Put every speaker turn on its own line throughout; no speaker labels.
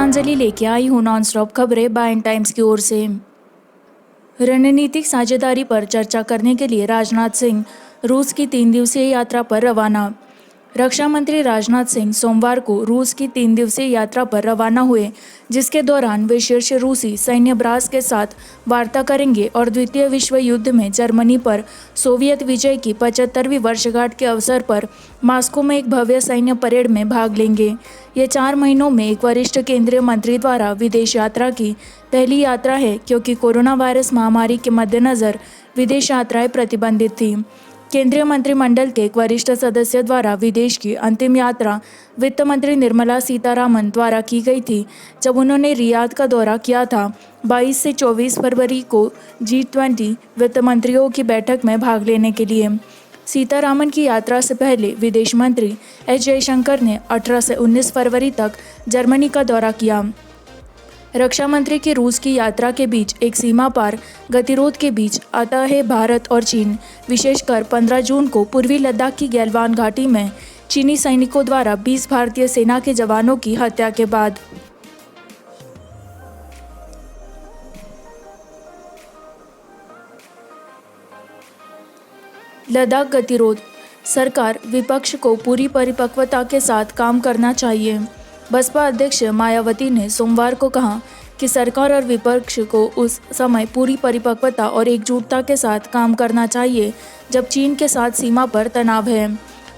गीतांजलि लेके आई हूँ नॉनस्टॉप खबरें बाइन टाइम्स की ओर से। रणनीतिक साझेदारी पर चर्चा करने के लिए राजनाथ सिंह रूस की 3 दिवसीय यात्रा पर रवाना। रक्षा मंत्री राजनाथ सिंह सोमवार को रूस की 3 दिवसीय यात्रा पर रवाना हुए, जिसके दौरान वे शीर्ष रूसी सैन्य ब्रास के साथ वार्ता करेंगे और द्वितीय विश्व युद्ध में जर्मनी पर सोवियत विजय की 75वीं वर्षगांठ के अवसर पर मॉस्को में एक भव्य सैन्य परेड में भाग लेंगे। ये 4 महीनों में एक वरिष्ठ केंद्रीय मंत्री द्वारा विदेश यात्रा की पहली यात्रा है, क्योंकि कोरोना वायरस महामारी के मद्देनज़र विदेश यात्राएं प्रतिबंधित थीं। केंद्रीय मंत्रिमंडल के एक वरिष्ठ सदस्य द्वारा विदेश की अंतिम यात्रा वित्त मंत्री निर्मला सीतारामन द्वारा की गई थी, जब उन्होंने रियाद का दौरा किया था। 22 से 24 फरवरी को G20 वित्त मंत्रियों की बैठक में भाग लेने के लिए। सीतारामन की यात्रा से पहले विदेश मंत्री एस जयशंकर ने 18 से 19 फरवरी तक जर्मनी का दौरा किया। रक्षा मंत्री की रूस की यात्रा के बीच एक सीमा पार गतिरोध के बीच आता है भारत और चीन। विशेषकर 15 जून को पूर्वी लद्दाख की गैलवान घाटी में चीनी सैनिकों द्वारा 20 भारतीय सेना के जवानों की हत्या के बाद। लद्दाख गतिरोध। सरकार विपक्ष को पूरी परिपक्वता के साथ काम करना चाहिए। बसपा अध्यक्ष मायावती ने सोमवार को कहा कि सरकार और विपक्ष को उस समय पूरी परिपक्वता और एकजुटता के साथ काम करना चाहिए जब चीन के साथ सीमा पर तनाव है।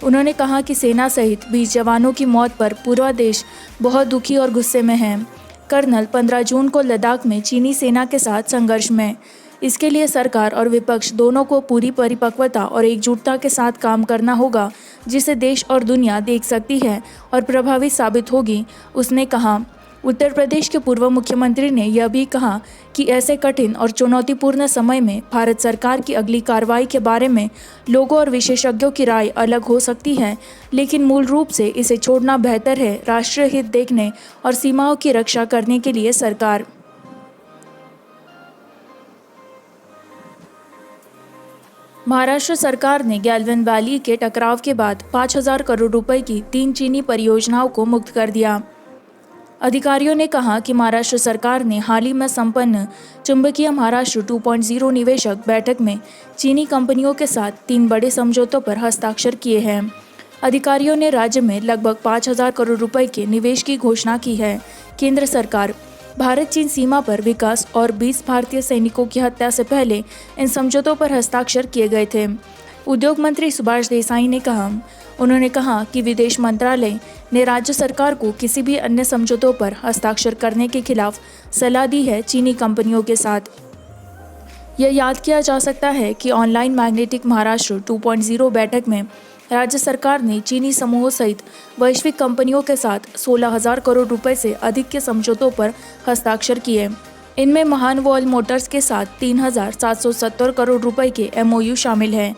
उन्होंने कहा कि सेना सहित 20 जवानों की मौत पर पूरा देश बहुत दुखी और गुस्से में है। कर्नल 15 जून को लद्दाख में चीनी सेना के साथ संघर्ष में। इसके लिए सरकार और विपक्ष दोनों को पूरी परिपक्वता और एकजुटता के साथ काम करना होगा, जिसे देश और दुनिया देख सकती है और प्रभावी साबित होगी, उसने कहा। उत्तर प्रदेश के पूर्व मुख्यमंत्री ने यह भी कहा कि ऐसे कठिन और चुनौतीपूर्ण समय में भारत सरकार की अगली कार्रवाई के बारे में लोगों और विशेषज्ञों की राय अलग हो सकती है, लेकिन मूल रूप से इसे छोड़ना बेहतर है। राष्ट्रीय हित देखने और सीमाओं की रक्षा करने के लिए सरकार। महाराष्ट्र सरकार ने गैलवन वैली के टकराव के बाद 5,000 करोड़ रुपए की 3 चीनी परियोजनाओं को मुक्त कर दिया। अधिकारियों ने कहा कि महाराष्ट्र सरकार ने हाल ही में संपन्न चुंबकीय महाराष्ट्र 2.0 निवेशक बैठक में चीनी कंपनियों के साथ 3 बड़े समझौतों पर हस्ताक्षर किए हैं। अधिकारियों ने राज्य में लगभग 5,000 करोड़ रुपए के निवेश की घोषणा की है। केंद्र सरकार भारत चीन सीमा पर विकास और 20 भारतीय सैनिकों की हत्या से पहले इन समझौतों पर हस्ताक्षर किए गए थे। उद्योग मंत्री सुभाष देसाई ने कहा। उन्होंने कहा कि विदेश मंत्रालय ने राज्य सरकार को किसी भी अन्य समझौतों पर हस्ताक्षर करने के खिलाफ सलाह दी है चीनी कंपनियों के साथ। यह याद किया जा सकता है कि ऑनलाइन मैग्नेटिक महाराष्ट्र 2.0 बैठक में राज्य सरकार ने चीनी समूहों सहित वैश्विक कंपनियों के साथ 16,000 करोड़ रुपए से अधिक के समझौतों पर हस्ताक्षर किए। इनमें महानवॉल मोटर्स के साथ 3,770 करोड़ रुपए के MOU शामिल हैं।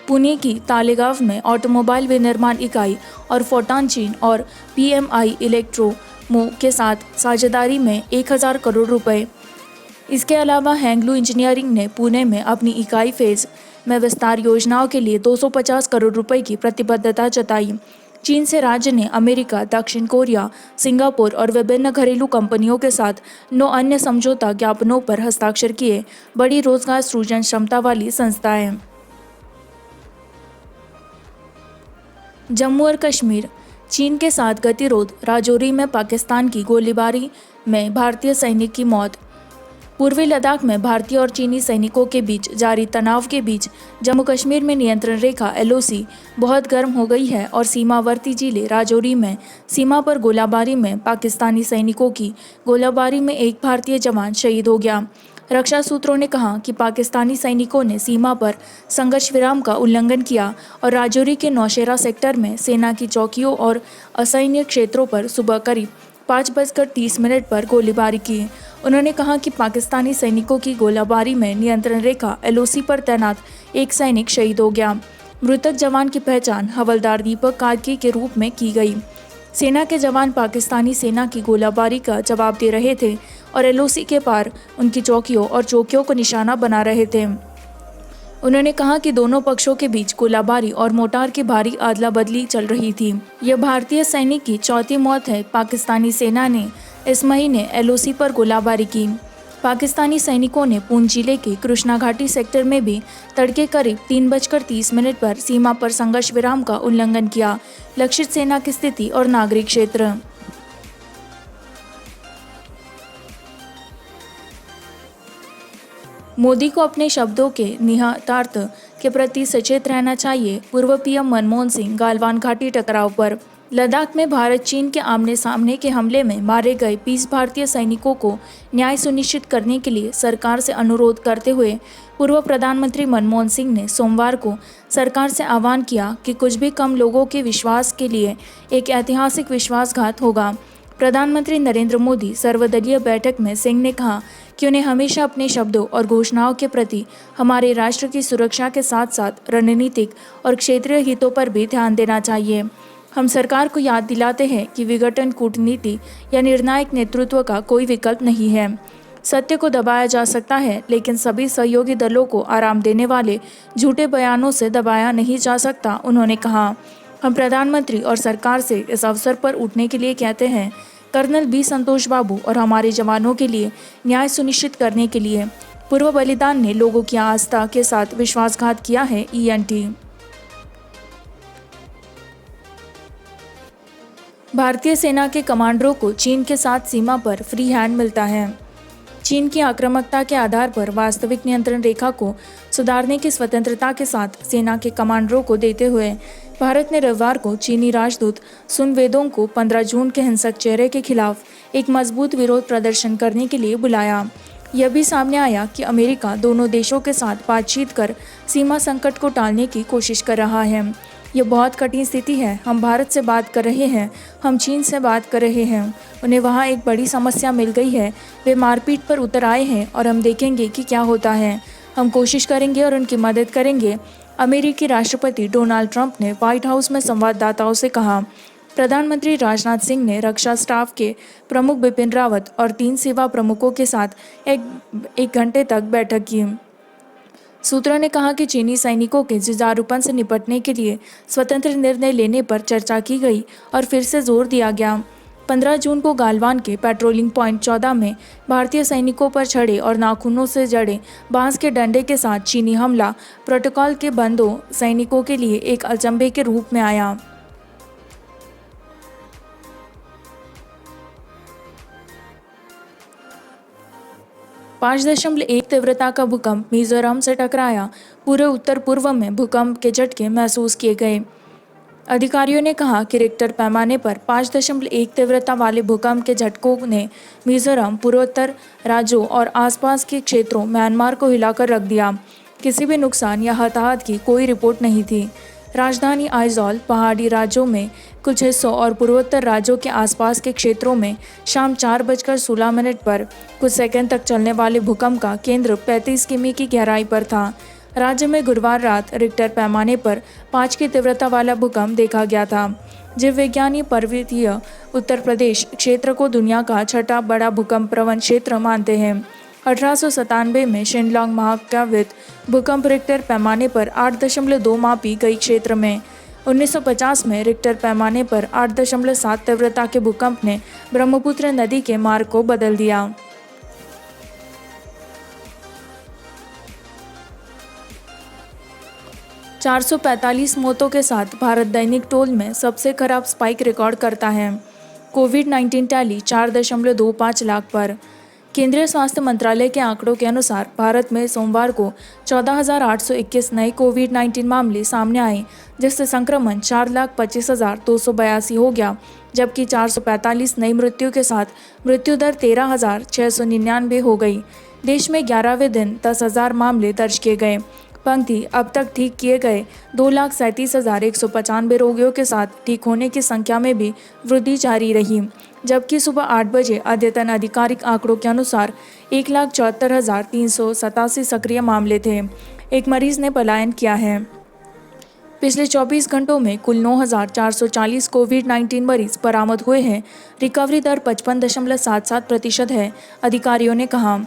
पुणे की तालेगांव में ऑटोमोबाइल विनिर्माण इकाई और फोटॉन चीन और PMI इलेक्ट्रोमो के साथ साझेदारी में 1,000 करोड़ रुपए। इसके अलावा हैंगलू इंजीनियरिंग ने पुणे में अपनी इकाई फेज में विस्तार योजनाओं के लिए 250 करोड़ रुपए की प्रतिबद्धता जताई। चीन से राज्य ने अमेरिका, दक्षिण कोरिया, सिंगापुर और विभिन्न घरेलू कंपनियों के साथ 9 अन्य समझौता ज्ञापनों पर हस्ताक्षर किए। बड़ी रोजगार सृजन क्षमता वाली संस्थाएं। जम्मू और कश्मीर। चीन के साथ गतिरोध। राजौरी में पाकिस्तान की गोलीबारी में भारतीय सैनिक की मौत। पूर्वी लद्दाख में भारतीय और चीनी सैनिकों के बीच जारी तनाव के बीच जम्मू कश्मीर में नियंत्रण रेखा LOC बहुत गर्म हो गई है और सीमावर्ती जिले राजौरी में सीमा पर गोलाबारी में पाकिस्तानी सैनिकों की गोलाबारी में एक भारतीय जवान शहीद हो गया। रक्षा सूत्रों ने कहा कि पाकिस्तानी सैनिकों ने सीमा पर संघर्ष विराम का उल्लंघन किया और राजौरी के नौशेरा सेक्टर में सेना की चौकियों और असैन्य क्षेत्रों पर सुबह करीब 5:30 पर गोलीबारी की। उन्होंने कहा कि पाकिस्तानी सैनिकों की गोलाबारी में नियंत्रण रेखा LOC पर तैनात एक सैनिक शहीद हो गया। मृतक जवान की पहचान हवलदार दीपक कार्की के रूप में की गई। सेना के जवान पाकिस्तानी सेना की गोलाबारी का जवाब दे रहे थे और LOC के पार उनकी चौकियों और चौकियों को निशाना बना रहे थे। उन्होंने कहा कि दोनों पक्षों के बीच गोलाबारी और मोर्टार की भारी अदला बदली चल रही थी। यह भारतीय सैनिक की चौथी मौत है। पाकिस्तानी सेना ने इस महीने एलओसी पर गोलाबारी की। पाकिस्तानी सैनिकों ने पूंछ जिले के कृष्णा घाटी सेक्टर में भी तड़के करीब 3:30 पर सीमा पर संघर्ष विराम का उल्लंघन किया। लक्षित सेना की स्थिति और नागरिक क्षेत्र। मोदी को अपने शब्दों के निहितार्थ के प्रति सचेत रहना चाहिए। पूर्व पीएम मनमोहन सिंह गालवान घाटी टकराव पर। लद्दाख में भारत चीन के आमने सामने के हमले में मारे गए 20 भारतीय सैनिकों को न्याय सुनिश्चित करने के लिए सरकार से अनुरोध करते हुए पूर्व प्रधानमंत्री मनमोहन सिंह ने सोमवार को सरकार से आह्वान किया कि कुछ भी कम लोगों के विश्वास के लिए एक ऐतिहासिक विश्वासघात होगा। प्रधानमंत्री नरेंद्र मोदी सर्वदलीय बैठक में सिंह ने कहा कि उन्हें हमेशा अपने शब्दों और घोषणाओं के प्रति हमारे राष्ट्र की सुरक्षा के साथ साथ रणनीतिक और क्षेत्रीय हितों पर भी ध्यान देना चाहिए। हम सरकार को याद दिलाते हैं कि विघटन कूटनीति या निर्णायक नेतृत्व का कोई विकल्प नहीं है। सत्य को दबाया जा सकता है, लेकिन सभी सहयोगी दलों को आराम देने वाले झूठे बयानों से दबाया नहीं जा सकता। उन्होंने कहा, हम प्रधानमंत्री और सरकार से इस अवसर पर उठने के लिए कहते हैं, कर्नल बी संतोष बाबू और हमारे जवानों के लिए न्याय सुनिश्चित करने के लिए पूर्व बलिदान ने लोगों की आस्था के साथ विश्वासघात किया है। ईएनटी। भारतीय सेना के कमांडरों को चीन के साथ सीमा पर फ्री हैंड मिलता है। चीन की आक्रामकता के आधार पर वास्तविक नियंत्रण रेखा को सुधारने की स्वतंत्रता के साथ सेना के कमांडरों को देते हुए भारत ने रविवार को चीनी राजदूत सुन वेदोंग को 15 जून के हिंसक चेहरे के खिलाफ एक मजबूत विरोध प्रदर्शन करने के लिए बुलाया। यह भी सामने आया कि अमेरिका दोनों देशों के साथ बातचीत कर सीमा संकट को टालने की कोशिश कर रहा है। यह बहुत कठिन स्थिति है। हम भारत से बात कर रहे हैं, हम चीन से बात कर रहे हैं। उन्हें वहाँ एक बड़ी समस्या मिल गई है। वे मारपीट पर उतर आए हैं और हम देखेंगे कि क्या होता है। हम कोशिश करेंगे और उनकी मदद करेंगे। अमेरिकी राष्ट्रपति डोनाल्ड ट्रंप ने व्हाइट हाउस में संवाददाताओं से कहा। प्रधानमंत्री राजनाथ सिंह ने रक्षा स्टाफ के प्रमुख बिपिन रावत और 3 सेवा प्रमुखों के साथ एक घंटे तक बैठक की। सूत्रों ने कहा कि चीनी सैनिकों के जुझारूपन से निपटने के लिए स्वतंत्र निर्णय लेने पर चर्चा की गई और फिर से जोर दिया गया। 15 जून को गालवान के पेट्रोलिंग पॉइंट 14 में भारतीय सैनिकों पर छड़े और नाखूनों से जड़े बांस के डंडे के साथ चीनी हमला प्रोटोकॉल के बंदों सैनिकों के लिए एक अचंभे के रूप में आया। पाँच 5.1 तीव्रता का भूकंप मिजोरम से टकराया। पूरे उत्तर पूर्व में भूकंप के झटके महसूस किए गए। अधिकारियों ने कहा कि रिक्टर पैमाने पर 5.1 तीव्रता वाले भूकंप के झटकों ने मिजोरम, पूर्वोत्तर राज्यों और आसपास के क्षेत्रों म्यांमार को हिलाकर रख दिया। किसी भी नुकसान या हताहत की कोई रिपोर्ट नहीं थी। राजधानी आइजॉल, पहाड़ी राज्यों में कुछ हिस्सों और पूर्वोत्तर राज्यों के आसपास के क्षेत्रों में शाम 4:16 पर कुछ सेकंड तक चलने वाले भूकंप का केंद्र 35 किमी की गहराई पर था। राज्य में गुरुवार रात रिक्टर पैमाने पर 5 की तीव्रता वाला भूकंप देखा गया था। जीव विज्ञानी पर्वतीय उत्तर प्रदेश क्षेत्र को दुनिया का 6ठा बड़ा भूकंप प्रवण क्षेत्र मानते हैं। 1897 में शिनलॉन्ग महाकाव्यित भूकंप रिक्टर पैमाने पर 8.2 मापी गई क्षेत्र में। 1950 में रिक्टर पैमाने पर 8.7 तीव्रता के भूकंप ने ब्रह्मपुत्र नदी के मार्ग को बदल दिया। $445 मौतों के साथ भारत दैनिक टोल में सबसे खराब स्पाइक रिकॉर्ड करता है। कोविड-19 टैली 4.25 लाख पर। केंद्रीय स्वास्थ्य मंत्रालय के आंकड़ों के अनुसार भारत में सोमवार को 14,821 नए कोविड-19 मामले सामने आए, जिससे संक्रमण 4,25,282 हो गया, जबकि 445 नई मृत्यु के साथ मृत्यु दर 13,699 हो गई। देश में 11वें दिन 10,000 मामले दर्ज किए गए। पंक्ति अब तक ठीक किए गए 2,37,195 रोगियों के साथ ठीक होने की संख्या में भी वृद्धि जारी रही, जबकि सुबह 8 बजे अद्यतन आधिकारिक आंकड़ों के अनुसार 1,74,387 सक्रिय मामले थे। एक मरीज ने पलायन किया है। पिछले 24 घंटों में कुल 9,440 कोविड-19 मरीज बरामद हुए हैं। रिकवरी दर 55.77% है, अधिकारियों ने कहा।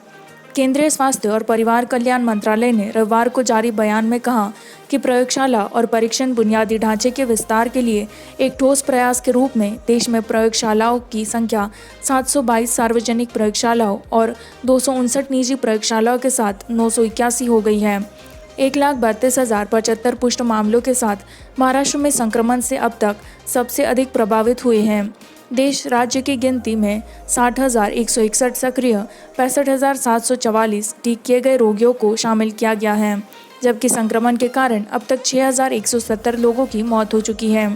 केंद्रीय स्वास्थ्य और परिवार कल्याण मंत्रालय ने रविवार को जारी बयान में कहा कि प्रयोगशाला और परीक्षण बुनियादी ढांचे के विस्तार के लिए एक ठोस प्रयास के रूप में देश में प्रयोगशालाओं की संख्या 722 सार्वजनिक प्रयोगशालाओं और 259 निजी प्रयोगशालाओं के साथ 981 हो गई है। 1,32,075 पुष्ट मामलों के साथ महाराष्ट्र में संक्रमण से अब तक सबसे अधिक प्रभावित हुए हैं। देश राज्य की गिनती में 60,161 सक्रिय, 65,744 ठीक किए गए रोगियों को शामिल किया गया है, जबकि संक्रमण के कारण अब तक 6,170 लोगों की मौत हो चुकी है।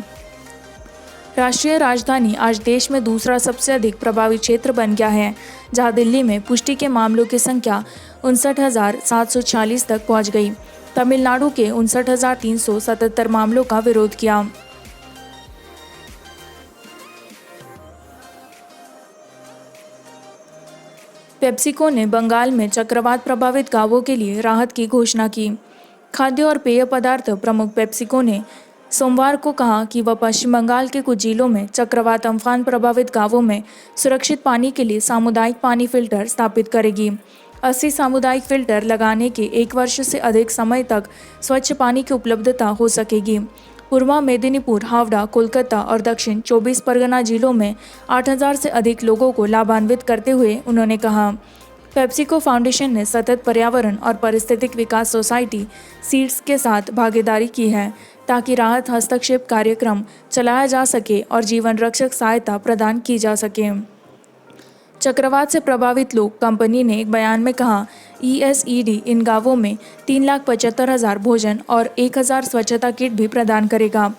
राष्ट्रीय राजधानी आज देश में दूसरा सबसे अधिक प्रभावित क्षेत्र बन गया है, जहां दिल्ली में पुष्टि के मामलों की संख्या 59,746 तक पहुंच गई। तमिलनाडु के 59,377 मामलों का विरोध किया। पेप्सिको ने बंगाल में चक्रवात प्रभावित गांवों के लिए राहत की घोषणा की। खाद्य और पेय पदार्थ प्रमुख पेप्सिको ने सोमवार को कहा कि वह पश्चिम बंगाल के कुछ जिलों में चक्रवात अम्फान प्रभावित गांवों में सुरक्षित पानी के लिए सामुदायिक पानी फिल्टर स्थापित करेगी। 80 सामुदायिक फिल्टर लगाने के 1 वर्ष से अधिक समय तक स्वच्छ पानी की उपलब्धता हो सकेगी। पूर्वा मेदिनीपुर, हावड़ा, कोलकाता और दक्षिण 24 परगना जिलों में 8,000 से अधिक लोगों को लाभान्वित करते हुए उन्होंने कहा। पेप्सिको फाउंडेशन ने सतत पर्यावरण और पारिस्थितिक विकास सोसाइटी सीड्स के साथ भागीदारी की है ताकि राहत हस्तक्षेप कार्यक्रम चलाया जा सके और जीवन रक्षक सहायता प्रदान की जा सके। चक्रवात से प्रभावित लोग, कंपनी ने एक बयान में कहा, ESED इन गांवों में 3,75,000 भोजन और 1,000 स्वच्छता किट भी प्रदान करेगा।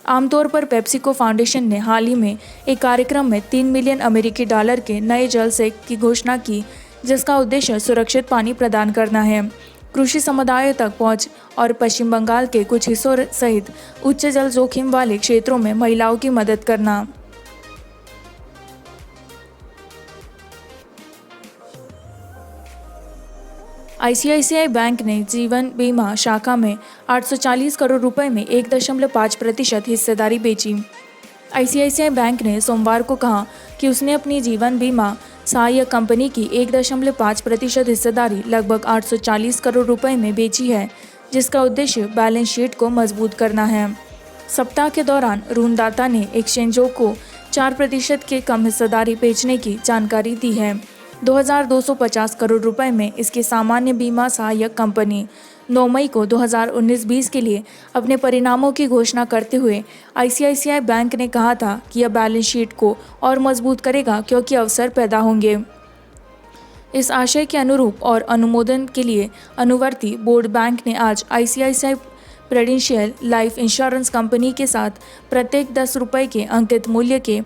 आमतौर पर पेप्सिको फाउंडेशन ने हाल ही में एक कार्यक्रम में $3 मिलियन अमेरिकी डॉलर के नए जल से की घोषणा की, जिसका उद्देश्य सुरक्षित पानी प्रदान करना है, कृषि समुदायों तक पहुंच और पश्चिम बंगाल के कुछ हिस्सों सहित उच्च जल जोखिम वाले क्षेत्रों में महिलाओं की मदद करना। ICICI बैंक ने जीवन बीमा शाखा में 840 करोड़ रुपए में 1.5% हिस्सेदारी बेची। ICICI बैंक ने सोमवार को कहा कि उसने अपनी जीवन बीमा सहायक कंपनी की 1.5% हिस्सेदारी लगभग 840 करोड़ रुपए में बेची है, जिसका उद्देश्य बैलेंस शीट को मजबूत करना है। सप्ताह के दौरान ऋणदाता ने एक्सचेंजों को 4% के कम हिस्सेदारी बेचने की जानकारी दी है। 2,250 करोड़ रुपए में इसकी सामान्य बीमा सहायक कंपनी 9 मई को 2019-20 के लिए अपने परिणामों की घोषणा करते हुए ICICI बैंक ने कहा था कि यह बैलेंस शीट को और मजबूत करेगा क्योंकि अवसर पैदा होंगे। इस आशय के अनुरूप और अनुमोदन के लिए अनुवर्ती बोर्ड बैंक ने आज ICICI प्रेडेंशियल लाइफ इंश्योरेंस कंपनी के साथ प्रत्येक 10 रुपये के अंकित मूल्य के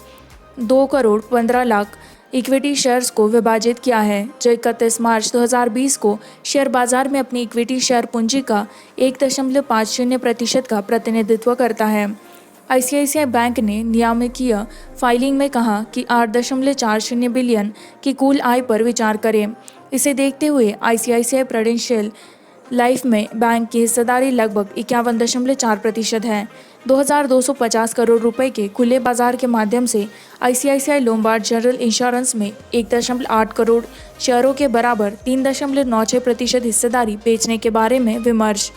2 करोड़ 15 लाख इक्विटी शेयर्स को विभाजित किया है, जो 31 मार्च 2020 को शेयर बाजार में अपनी इक्विटी शेयर पूंजी का 1.50% का प्रतिनिधित्व करता है। ICICI बैंक ने नियामकीय फाइलिंग में कहा कि 8.40 बिलियन की कुल आय पर विचार करें। इसे देखते हुए ICICI प्रेडेंशियल लाइफ में बैंक की हिस्सेदारी लगभग 51.4% है। 2,250 करोड़ रुपए के खुले बाजार के माध्यम से ICICI लोम्बार्ड जनरल इंश्योरेंस में 1.8 करोड़ शेयरों के बराबर 3.96% हिस्सेदारी बेचने के बारे में विमर्श।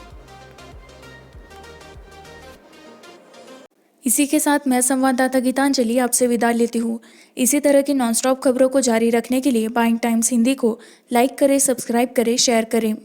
इसी के साथ मैं संवाददाता गीतांजलि आपसे विदा लेती हूँ। इसी तरह की नॉनस्टॉप खबरों को जारी रखने के लिए बाइंग टाइम्स हिंदी को लाइक करें, सब्सक्राइब करें, शेयर करें।